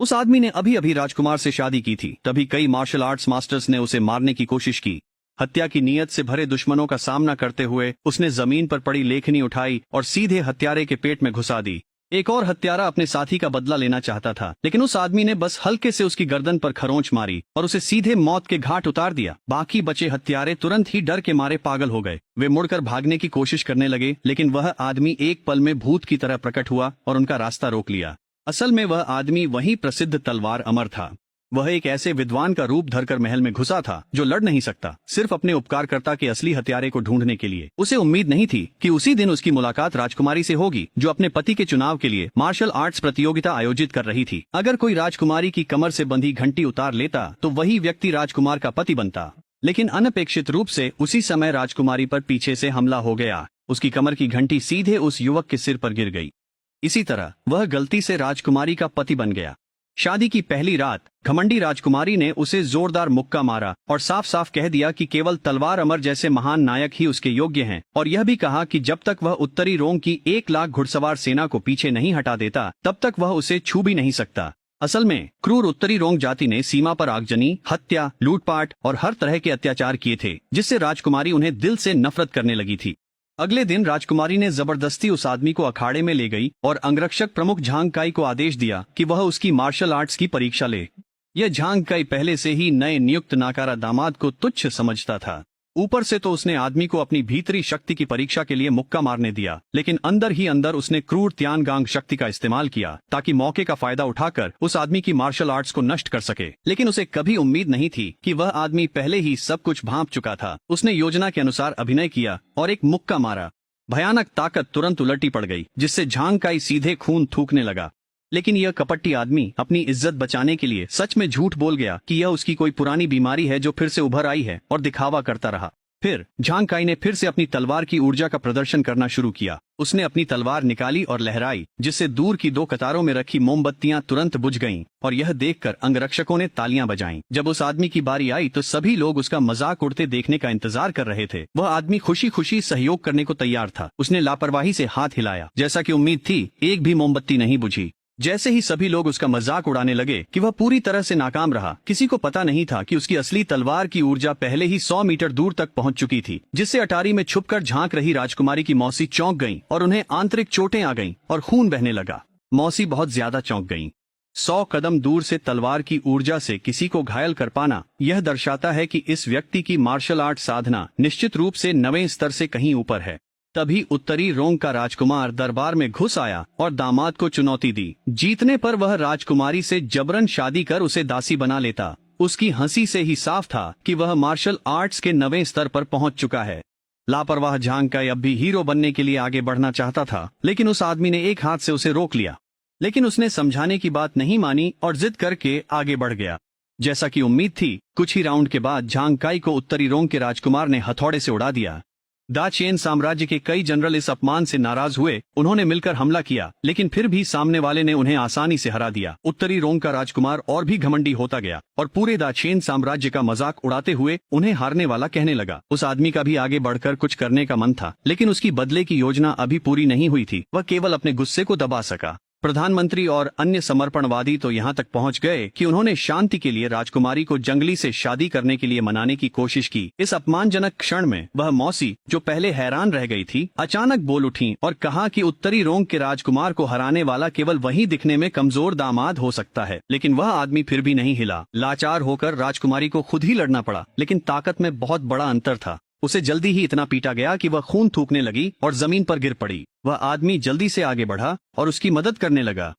उस आदमी ने अभी अभी राजकुमार से शादी की थी। तभी कई मार्शल आर्ट्स मास्टर्स ने उसे मारने की कोशिश की। हत्या की नीयत से भरे दुश्मनों का सामना करते हुए उसने जमीन पर पड़ी लेखनी उठाई और सीधे हत्यारे के पेट में घुसा दी। एक और हत्यारा अपने साथी का बदला लेना चाहता था, लेकिन उस आदमी ने बस हल्के से उसकी गर्दन पर खरोंच मारी और उसे सीधे मौत के घाट उतार दिया। बाकी बचे हत्यारे तुरंत ही डर के मारे पागल हो गए। वे मुड़कर भागने की कोशिश करने लगे, लेकिन वह आदमी एक पल में भूत की तरह प्रकट हुआ और उनका रास्ता रोक लिया। असल में वह आदमी वही प्रसिद्ध तलवार अमर था। वह एक ऐसे विद्वान का रूप धरकर महल में घुसा था जो लड़ नहीं सकता, सिर्फ अपने उपकारकर्ता के असली हत्यारे को ढूंढने के लिए। उसे उम्मीद नहीं थी कि उसी दिन उसकी मुलाकात राजकुमारी से होगी, जो अपने पति के चुनाव के लिए मार्शल आर्ट्स प्रतियोगिता आयोजित कर रही थी। अगर कोई राजकुमारी की कमर से बंधी घंटी उतार लेता तो वही व्यक्ति राजकुमार का पति बनता, लेकिन अनपेक्षित रूप से उसी समय राजकुमारी पर पीछे से हमला हो गया। उसकी कमर की घंटी सीधे उस युवक के सिर पर गिर गई। इसी तरह वह गलती से राजकुमारी का पति बन गया। शादी की पहली रात घमंडी राजकुमारी ने उसे जोरदार मुक्का मारा और साफ साफ कह दिया कि केवल तलवार अमर जैसे महान नायक ही उसके योग्य हैं, और यह भी कहा कि जब तक वह उत्तरी रोंग की 1 लाख घुड़सवार सेना को पीछे नहीं हटा देता तब तक वह उसे छू भी नहीं सकता। असल में क्रूर उत्तरी रोंग जाति ने सीमा पर आगजनी, हत्या, लूटपाट और हर तरह के अत्याचार किए थे, जिससे राजकुमारी उन्हें दिल से नफरत करने लगी थी। अगले दिन राजकुमारी ने जबरदस्ती उस आदमी को अखाड़े में ले गई और अंगरक्षक प्रमुख झांग काई को आदेश दिया कि वह उसकी मार्शल आर्ट्स की परीक्षा ले। यह झांग काई पहले से ही नए नियुक्त नाकारा दामाद को तुच्छ समझता था। ऊपर से तो उसने आदमी को अपनी भीतरी शक्ति की परीक्षा के लिए मुक्का मारने दिया, लेकिन अंदर ही अंदर उसने क्रूर त्यानगांग शक्ति का इस्तेमाल किया ताकि मौके का फायदा उठाकर उस आदमी की मार्शल आर्ट्स को नष्ट कर सके। लेकिन उसे कभी उम्मीद नहीं थी कि वह आदमी पहले ही सब कुछ भांप चुका था। उसने योजना के अनुसार अभिनय किया और एक मुक्का मारा। भयानक ताकत तुरंत उलटी पड़ गई, जिससे झांग काई सीधे खून थूकने लगा। लेकिन यह कपटी आदमी अपनी इज्जत बचाने के लिए सच में झूठ बोल गया कि यह उसकी कोई पुरानी बीमारी है जो फिर से उभर आई है, और दिखावा करता रहा। फिर झांग काई ने फिर से अपनी तलवार की ऊर्जा का प्रदर्शन करना शुरू किया। उसने अपनी तलवार निकाली और लहराई, जिससे दूर की 2 कतारों में रखी मोमबत्तियां तुरंत बुझ गईं, और यह देखकर अंगरक्षकों ने तालियां बजाईं। जब उस आदमी की बारी आई तो सभी लोग उसका मजाक उड़ते देखने का इंतजार कर रहे थे। वह आदमी खुशी खुशी सहयोग करने को तैयार था। उसने लापरवाही से हाथ हिलाया। जैसा कि उम्मीद थी, एक भी मोमबत्ती नहीं बुझी। जैसे ही सभी लोग उसका मजाक उड़ाने लगे कि वह पूरी तरह से नाकाम रहा, किसी को पता नहीं था कि उसकी असली तलवार की ऊर्जा पहले ही 100 मीटर दूर तक पहुंच चुकी थी, जिससे अटारी में छुपकर झांक रही राजकुमारी की मौसी चौंक गईं और उन्हें आंतरिक चोटें आ गईं और खून बहने लगा। मौसी बहुत ज्यादा चौंक गईं। 100 कदम दूर से तलवार की ऊर्जा से किसी को घायल कर पाना यह दर्शाता है कि इस व्यक्ति की मार्शल आर्ट साधना निश्चित रूप से 9वें स्तर से कहीं ऊपर है। तभी उत्तरी रोंग का राजकुमार दरबार में घुस आया और दामाद को चुनौती दी। जीतने पर वह राजकुमारी से जबरन शादी कर उसे दासी बना लेता। उसकी हंसी से ही साफ था कि वह मार्शल आर्ट्स के 9वें स्तर पर पहुंच चुका है। लापरवाह झांग काई अब भी हीरो बनने के लिए आगे बढ़ना चाहता था, लेकिन उस आदमी ने एक हाथ से उसे रोक लिया। लेकिन उसने समझाने की बात नहीं मानी और जिद करके आगे बढ़ गया। जैसा कि उम्मीद थी, कुछ ही राउंड के बाद झांग काई को उत्तरी रोंग के राजकुमार ने हथौड़े से उड़ा दिया। दाचेन साम्राज्य के कई जनरल इस अपमान से नाराज हुए। उन्होंने मिलकर हमला किया, लेकिन फिर भी सामने वाले ने उन्हें आसानी से हरा दिया। उत्तरी रोंग का राजकुमार और भी घमंडी होता गया और पूरे दाचेन साम्राज्य का मजाक उड़ाते हुए उन्हें हारने वाला कहने लगा। उस आदमी का भी आगे बढ़कर कुछ करने का मन था, लेकिन उसकी बदले की योजना अभी पूरी नहीं हुई थी। वह केवल अपने गुस्से को दबा सका। प्रधानमंत्री और अन्य समर्पणवादी तो यहाँ तक पहुँच गए कि उन्होंने शांति के लिए राजकुमारी को जंगली से शादी करने के लिए मनाने की कोशिश की। इस अपमानजनक क्षण में वह मौसी, जो पहले हैरान रह गई थी, अचानक बोल उठी और कहा कि उत्तरी रोंग के राजकुमार को हराने वाला केवल वही दिखने में कमजोर दामाद हो सकता है। लेकिन वह आदमी फिर भी नहीं हिला। लाचार होकर राजकुमारी को खुद ही लड़ना पड़ा, लेकिन ताकत में बहुत बड़ा अंतर था। उसे जल्दी ही इतना पीटा गया कि वह खून थूकने लगी और जमीन पर गिर पड़ी। वह आदमी जल्दी से आगे बढ़ा और उसकी मदद करने लगा।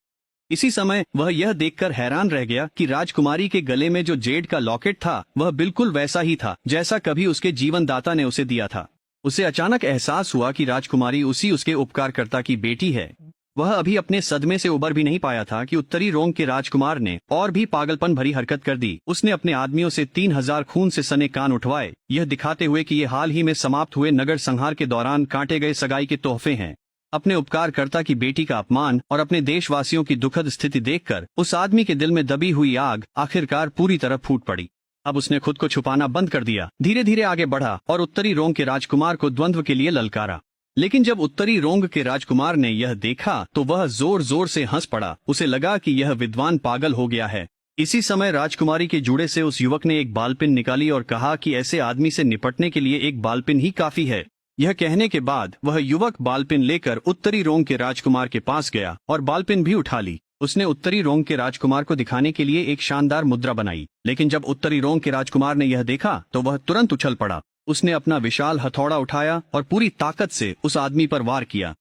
इसी समय वह यह देखकर हैरान रह गया कि राजकुमारी के गले में जो जेड का लॉकेट था वह बिल्कुल वैसा ही था जैसा कभी उसके जीवनदाता ने उसे दिया था। उसे अचानक एहसास हुआ कि राजकुमारी उसी उसके उपकारकर्ता की बेटी है। वह अभी अपने सदमे से उबर भी नहीं पाया था कि उत्तरी रोंग के राजकुमार ने और भी पागलपन भरी हरकत कर दी। उसने अपने आदमियों से 3000 खून से सने कान उठवाए, यह दिखाते हुए कि ये हाल ही में समाप्त हुए नगर संहार के दौरान काटे गए सगाई के तोहफे हैं। अपने उपकारकर्ता की बेटी का अपमान और अपने देशवासियों की दुखद स्थिति देखकर उस आदमी के दिल में दबी हुई आग आखिरकार पूरी तरह फूट पड़ी। अब उसने खुद को छुपाना बंद कर दिया, धीरे धीरे आगे बढ़ा और उत्तरी रोंग के राजकुमार को द्वंद्व के लिए ललकारा। लेकिन जब उत्तरी रोंग के राजकुमार ने यह देखा तो वह जोर जोर से हंस पड़ा। उसे लगा कि यह विद्वान पागल हो गया है। इसी समय राजकुमारी के जूड़े से उस युवक ने एक बालपिन निकाली और कहा कि ऐसे आदमी से निपटने के लिए एक बालपिन ही काफी है। यह कहने के बाद वह युवक बालपिन लेकर उत्तरी रोंग के राजकुमार के पास गया और बालपिन भी उठा ली। उसने उत्तरी रोंग के राजकुमार को दिखाने के लिए एक शानदार मुद्रा बनाई, लेकिन जब उत्तरी रोंग के राजकुमार ने यह देखा तो वह तुरंत उछल पड़ा। उसने अपना विशाल हथौड़ा उठाया और पूरी ताकत से उस आदमी पर वार किया।